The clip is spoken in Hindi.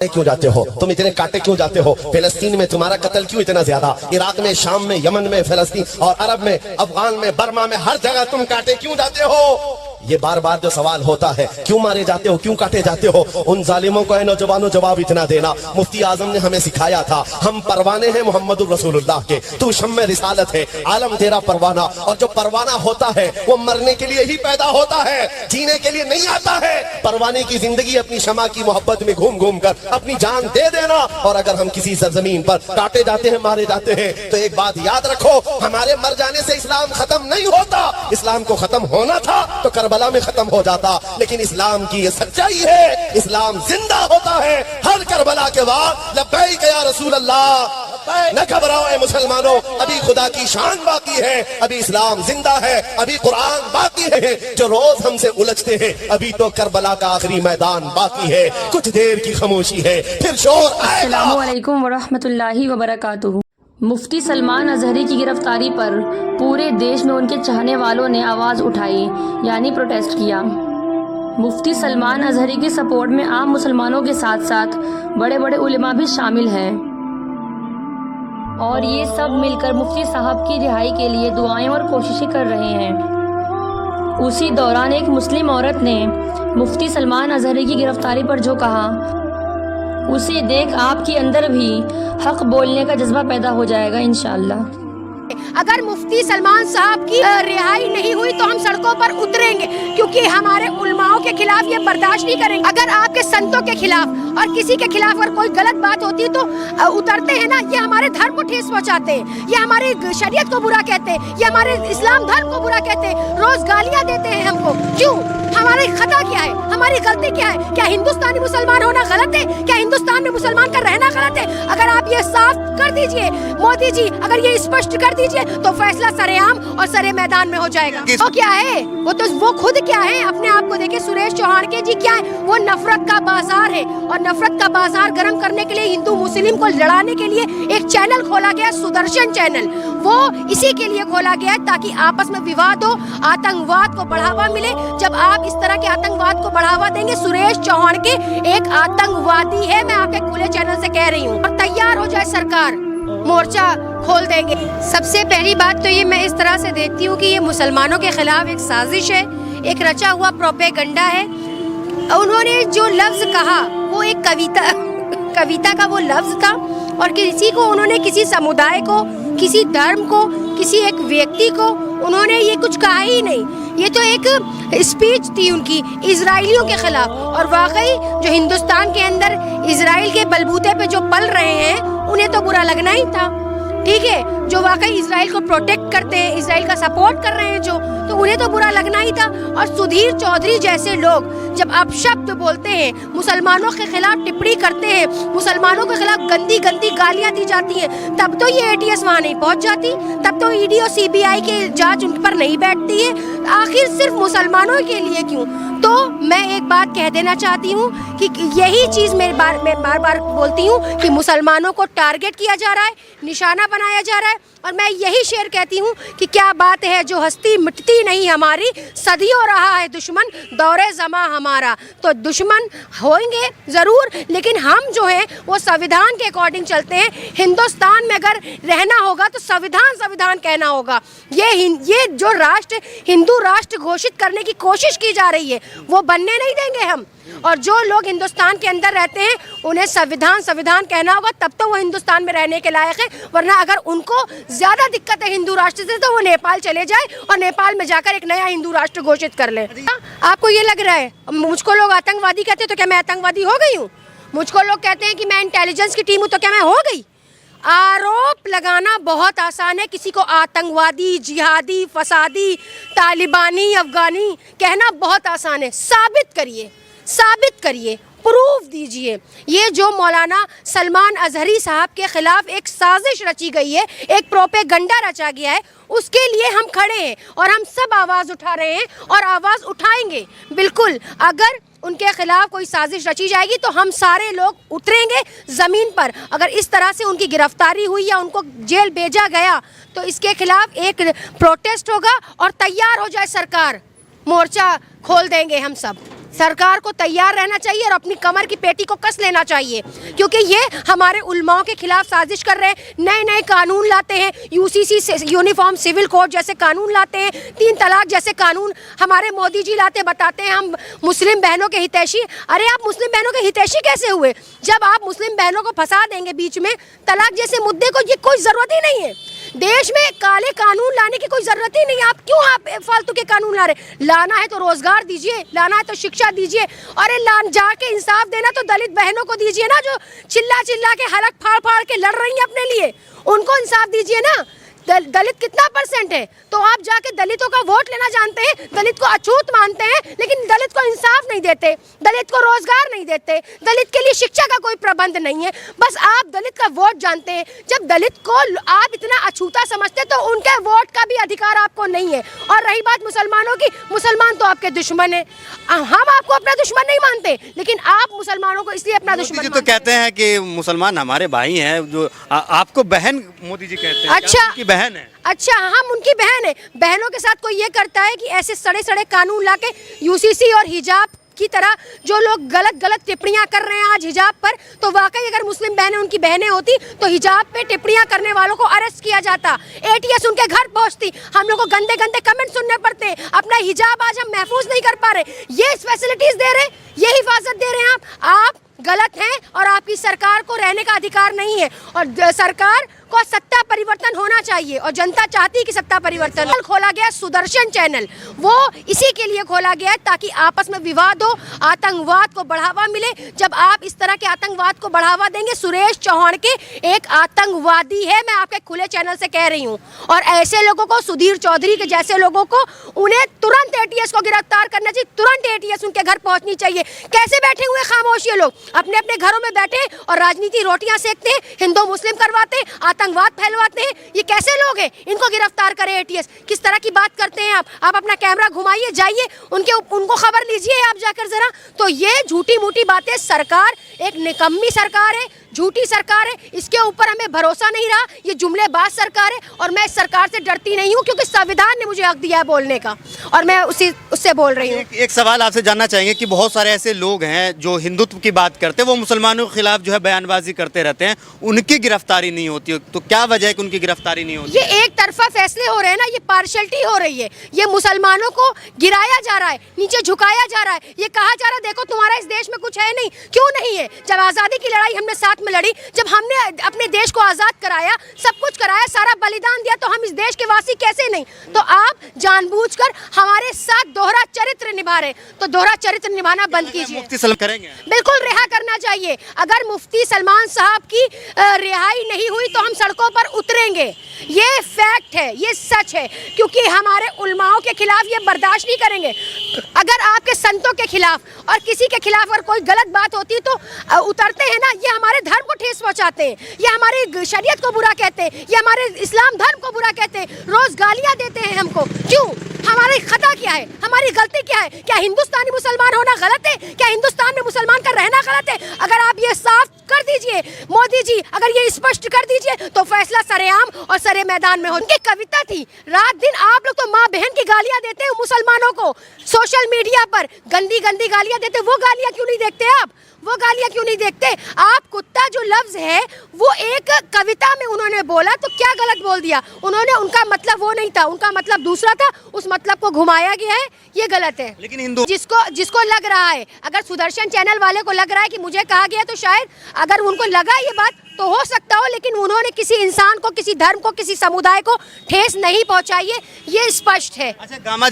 क्यों जाते हो? तुम इतने काटे क्यों जाते हो? फिलिस्तीन में तुम्हारा कत्ल क्यों इतना ज्यादा? इराक में, शाम में, यमन में, फिलिस्तीन और अरब में, अफगान में, बर्मा में, हर जगह तुम काटे क्यों जाते हो? ये बार बार जो सवाल होता है, क्यों मारे जाते हो, क्यों काटे जाते हो? उन जालिमों को नौजवानों जवाब इतना देना। मुफ्ती आजम ने हमें सिखाया था, हम परवाने हैं मोहम्मद रसूलुल्लाह के, तू शम्मे रिसालत है, आलम तेरा परवाना। और जो परवाना होता है वो मरने के लिए ही पैदा होता है, जीने के लिए नहीं आता है। परवाने की जिंदगी अपनी शमा की मोहब्बत में घूम घूम कर अपनी जान दे देना। और अगर हम किसी सरजमीन पर काटे जाते हैं, मारे जाते हैं, तो एक बात याद रखो, हमारे मर जाने से इस्लाम खत्म नहीं होता। इस्लाम को खत्म होना था तो करबला में खत्म हो जाता, लेकिन इस्लाम की ये सच्चाई है, इस्लाम जिंदा होता है हर करबला के बाद। लब्बैक या रसूल अल्लाह, न घबराओ ऐ मुसलमानों, अभी खुदा की शान बाकी है, अभी इस्लाम जिंदा है, अभी कुरान बाकी है। जो रोज हमसे उलझते हैं, अभी तो करबला का आखिरी मैदान बाकी है, कुछ देर की खामोशी है, फिर शोर आएगा। अस्सलामु अलैकुम वरहमतुल्लाहि वबरकातुहू। मुफ्ती सलमान अजहरी की गिरफ्तारी पर पूरे देश में उनके चाहने वालों ने आवाज़ उठाई, यानी प्रोटेस्ट किया। मुफ्ती सलमान अजहरी के सपोर्ट में आम मुसलमानों के साथ साथ बड़े बड़े उलेमा भी शामिल हैं और ये सब मिलकर मुफ्ती साहब की रिहाई के लिए दुआएं और कोशिशें कर रहे हैं। उसी दौरान एक मुस्लिम औरत ने मुफ्ती सलमान अजहरी की गिरफ्तारी पर जो कहा, उसे देख आपके अंदर भी हक बोलने का जज्बा पैदा हो जाएगा इंशाअल्लाह। अगर मुफ्ती सलमान साहब की रिहाई नहीं हुई तो हम सड़कों पर उतरेंगे, क्योंकि हमारे उलमाओं के खिलाफ ये बर्दाश्त नहीं करेंगे। अगर आपके संतों के खिलाफ और किसी के खिलाफ अगर कोई गलत बात होती है तो उतरते हैं ना, ये हमारे धर्म को ठेस पहुंचाते हैं, ये हमारी शरीयत को बुरा कहते हैं, ये हमारे इस्लाम धर्म को बुरा कहते हैं, रोज गालियां देते हैं हमको। क्यों? हमारी खता क्या है, हमारी गलती क्या है? क्या हिंदुस्तानी मुसलमान होना गलत है? क्या हिंदुस्तान में मुसलमान का रहना गलत है? अगर आप ये साफ कर दीजिए मोदी जी, अगर ये स्पष्ट कर दीजिए तो फैसला सरेआम और सरे मैदान में हो जाएगा। वो क्या है? वो खुद क्या है? अपने आप को देखिए। सुरेश चौहान के जी क्या है? वो नफरत का बाजार है, और नफरत का बाजार गर्म करने के लिए, हिंदू मुस्लिम को लड़ाने के लिए एक चैनल खोला गया, सुदर्शन चैनल। वो इसी के लिए खोला गया है ताकि आपस में विवाद हो, आतंकवाद को बढ़ावा मिले। जब आप इस तरह के आतंकवाद को बढ़ावा देंगे, सुरेश चौहान के एक आतंकवादी है, मैं आपके खुले चैनल से कह रही हूँ। और तैयार हो जाए सरकार, मोर्चा खोल देंगे। सबसे पहली बात तो ये मैं इस तरह से देखती हूँ कि ये मुसलमानों के खिलाफ एक साजिश है, एक रचा हुआ प्रोपेगेंडा है। उन्होंने जो लफ्ज कहा वो एक कविता का वो लफ्ज था, और किसी को उन्होंने, किसी समुदाय को, किसी धर्म को, किसी एक व्यक्ति को उन्होंने ये कुछ कहा ही नहीं। ये तो एक स्पीच थी उनकी इजराइलियों के खिलाफ। और वाकई जो हिंदुस्तान के अंदर इजराइल के बलबूते पे जो पल रहे हैं, उन्हें तो बुरा लगना ही था, ठीक है। जो वाकई इजराइल को प्रोटेक्ट करते हैं, इजराइल का सपोर्ट कर रहे हैं जो, तो उन्हें तो बुरा लगना ही था। और सुधीर चौधरी जैसे लोग जब अपशब्द बोलते हैं, मुसलमानों के खिलाफ टिप्पणी करते हैं, मुसलमानों के खिलाफ गंदी गंदी गालियां दी जाती हैं, तब तो ये एटीएस वहाँ नहीं पहुँच जाती, तब तो ईडी और सीबीआई की जांच उन पर नहीं बैठती है। आखिर सिर्फ मुसलमानों के लिए क्यों? तो मैं एक बात कह देना चाहती हूँ कि यही चीज़ मैं बार बार बोलती हूँ कि मुसलमानों को टारगेट किया जा रहा है, निशाना बनाया जा रहा है। और मैं यही शेर कहती हूँ कि क्या बात है जो हस्ती मिटती नहीं हमारी, सदियों रहा है दुश्मन दौरे ज़मा हमारा। तो दुश्मन होंगे ज़रूर, लेकिन हम जो है वो संविधान के अकॉर्डिंग चलते हैं। हिंदुस्तान में अगर रहना होगा तो संविधान कहना होगा। ये जो राष्ट्र हिंदू राष्ट्र घोषित करने की कोशिश की जा रही है, वो बनने नहीं देंगे हम। और जो लोग हिंदुस्तान के अंदर रहते हैं उन्हें संविधान कहना होगा, तब तो वो हिंदुस्तान में रहने के लायक है। वरना अगर उनको ज़्यादा दिक्कत है हिंदू राष्ट्र से, तो वो नेपाल चले जाए और नेपाल में जाकर एक नया हिंदू राष्ट्र घोषित कर ले। आपको ये लग रहा है मुझको लोग आतंकवादी कहते हैं तो क्या मैं आतंकवादी हो गई हूँ? मुझको लोग कहते हैं कि मैं इंटेलिजेंस की टीम हूँ तो क्या मैं हो गई? आरोप लगाना बहुत आसान है, किसी को आतंकवादी, जिहादी, फसादी, तालिबानी, अफगानी कहना बहुत आसान है। साबित करिए, प्रूफ दीजिए। ये जो मौलाना सलमान अजहरी साहब के खिलाफ एक साजिश रची गई है, एक प्रोपेगेंडा रचा गया है, उसके लिए हम खड़े हैं और हम सब आवाज़ उठा रहे हैं और आवाज़ उठाएंगे। बिल्कुल, अगर उनके खिलाफ कोई साजिश रची जाएगी तो हम सारे लोग उतरेंगे ज़मीन पर। अगर इस तरह से उनकी गिरफ्तारी हुई या उनको जेल भेजा गया तो इसके खिलाफ एक प्रोटेस्ट होगा। और तैयार हो जाए सरकार, मोर्चा खोल देंगे हम सब। सरकार को तैयार रहना चाहिए और अपनी कमर की पेटी को कस लेना चाहिए, क्योंकि ये हमारे उलमाओं के खिलाफ साजिश कर रहे हैं। नए नए कानून लाते हैं, यूसीसी से यूनिफॉर्म सिविल कोड जैसे कानून लाते हैं, 3 तलाक जैसे कानून हमारे मोदी जी लाते, बताते हैं हम मुस्लिम बहनों के हितैषी। अरे आप मुस्लिम बहनों के हितैषी कैसे हुए जब आप मुस्लिम बहनों को फंसा देंगे बीच में? तलाक जैसे मुद्दे को ये कोई ज़रूरत ही नहीं है। देश में काले कानून लाने की कोई जरूरत ही नहीं। आप क्यों फालतू के कानून ला रहे? लाना है तो रोजगार दीजिए, लाना है तो शिक्षा दीजिए, और जाके इंसाफ देना तो दलित बहनों को दीजिए ना, जो चिल्ला चिल्ला के हलक फाड़ फाड़ के लड़ रही हैं अपने लिए, उनको इंसाफ दीजिए ना। दलित कितना % है? तो आप जाके दलितों का वोट लेना जानते हैं, दलित को अछूत मानते हैं, लेकिन दलित को इंसाफ नहीं देते, दलित को रोजगार नहीं देते, दलित के लिए शिक्षा का कोई प्रबंध नहीं है, बस आप दलित का वोट जानते हैं। जब दलित को आप इतना अछूता समझते तो उनके वोट का भी अधिकार आपको नहीं है। और रही बात मुसलमानों की, मुसलमान तो आपके दुश्मन है। हम आपको अपना दुश्मन नहीं मानते, लेकिन आप मुसलमानों को इसलिए अपना दुश्मन तो कहते हैं कि मुसलमान हमारे भाई हैं, जो आपको बहन मोदी जी कहते हैं। अच्छा, बहन है। अच्छा, हम उनकी बहन है। बहनों के साथ कोई ये करता है कि ऐसे सड़े सड़े कानून लाके यूसीसी और हिजाब की तरह जो लोग गलत गलत टिप्पणियां कर रहे हैं आज हिजाब पर, तो वाकई अगर मुस्लिम बहनें उनकी बहनें होती तो हिजाब पे टिप्पणियां करने वालों को अरेस्ट किया जाता, एटीएस उनके घर पहुंचती। हम लोग को गंदे गंदे कमेंट सुनने पड़ते हैं, अपना हिजाब आज हम महफूज नहीं कर पा रहे। ये फैसिलिटीज दे रहे, ये हिफाजत दे रहे हैं आप गलत हैं, और आपकी सरकार को रहने का अधिकार नहीं है। और सरकार को सत्ता परिवर्तन होना चाहिए, और जनता चाहती है कि सत्ता परिवर्तन। खोला गया सुदर्शन चैनल, वो इसी के लिए खोला गया है ताकि आपस में विवाद हो, आतंकवाद को बढ़ावा मिले। जब आप इस तरह के आतंकवाद को बढ़ावा देंगे, सुरेश चौहान के एक आतंकवादी है, मैं आपके खुले चैनल से कह रही हूँ, और ऐसे लोगों को, सुधीर चौधरी के जैसे लोगों को, उन्हें तुरंत एटीएस को गिरफ्तार करना चाहिए, तुरंत एटीएस उनके घर पहुंचनी चाहिए। कैसे बैठे हुए खामोश ये लोग, अपने अपने घरों में बैठे और राजनीति रोटियां सेकते हैं, हिंदू मुस्लिम करवाते, आतंकवाद फैलवाते हैं। ये कैसे लोग हैं? इनको गिरफ्तार करे एटीएस। किस तरह की बात करते हैं आप अपना कैमरा घुमाइए, जाइए उनको खबर लीजिए आप जाकर जरा। तो ये झूठी मूठी बातें, सरकार एक निकम्मी सरकार है, झूठी सरकार है, इसके ऊपर हमें भरोसा नहीं रहा। ये जुमलेबाज सरकार है, और मैं इस सरकार से डरती नहीं हूँ, क्योंकि संविधान ने मुझे हक दिया है बोलने का, और मैं उससे बोल रही हूँ। एक सवाल आपसे जानना चाहेंगे कि बहुत सारे ऐसे लोग हैं जो हिंदुत्व की बात करते हैं, वो मुसलमानों के खिलाफ जो है बयानबाजी करते रहते हैं, उनकी गिरफ्तारी नहीं होती, तो क्या वजह है कि उनकी गिरफ्तारी नहीं होती? ये एक तरफा फैसले हो रहे हैं ना, ये पार्शलिटी हो रही है, ये मुसलमानों को गिराया जा रहा है, नीचे झुकाया जा रहा है, ये कहा जा रहा है देखो तुम्हारा इस देश में कुछ है नहीं। क्यों नहीं है? जब आज़ादी की लड़ाई हमने साथ में लड़ी, जब हमने अपने देश को आज़ाद कराया, सब कुछ कराया, सारा बलिदान दिया, तो हम इस देश के वासी कैसे नहीं? तो आप जानबूझकर हमारे साथ दोहरा चरित्र निभा रहे, तो दोहरा चरित्र निभाना बंद कीजिए। मुफ्ती सलमान करेंगे? बिल्कुल रिहा करना चाहिए। अगर मुफ्ती सलमान साहब की रिहाई नहीं हुई तो हम सड़कों पर उतरेंगे। ये फैक्ट है, ये सच है, क्योंकि हमारे उलमाओं के खिलाफ ये बर्दाश्त नहीं करेंगे। अगर आपके संतों के खिलाफ और किसी के खिलाफ अगर कोई गलत बात होती है तो उतरते हैं ना। ये हमारे धर्म को ठेस पहुंचाते हैं, ये हमारी शरीयत को बुरा कहते हैं, ये हमारे इस्लाम धर्म को बुरा कहते हैं, रोज गालियां देते हैं हमको। क्यों? हमारी खता क्या है? हमारी गलती क्या है? क्या हिंदुस्तानी मुसलमान होना गलत है? क्या हिंदुस्तान में मुसलमान का रहना गलत है? अगर आप ये साफ कर दीजिए मोदी जी, अगर ये स्पष्ट कर दीजिए, तो फैसला सरेआम और सरे मैदान में हो। उनकी कविता थी, रात दिन आप लोग तो माँ बहन की गालियां देते हैं मुसलमानों को, सोशल मीडिया पर गंदी गंदी गालियां देते, वो गालियां क्यों नहीं देखते आप? वो गालियां क्यों नहीं देखते आप? कुत्ता जो लफ्ज है वो एक कविता में उन्होंने बोला, तो क्या गलत बोल दिया उन्होंने? उनका मतलब वो नहीं था, उनका मतलब दूसरा था, उस मतलब को घुमाया गया है, ये गलत है। लेकिन हिंदू जिसको लग रहा है, अगर सुदर्शन चैनल वाले को लग रहा है कि मुझे कहा गया, तो शायद अगर उनको लगा ये बात तो हो सकता हो, लेकिन उन्होंने किसी इंसान को, किसी धर्म को, किसी समुदाय को ठेस नहीं पहुंचाई है, ये स्पष्ट है। अच्छा, गामा जी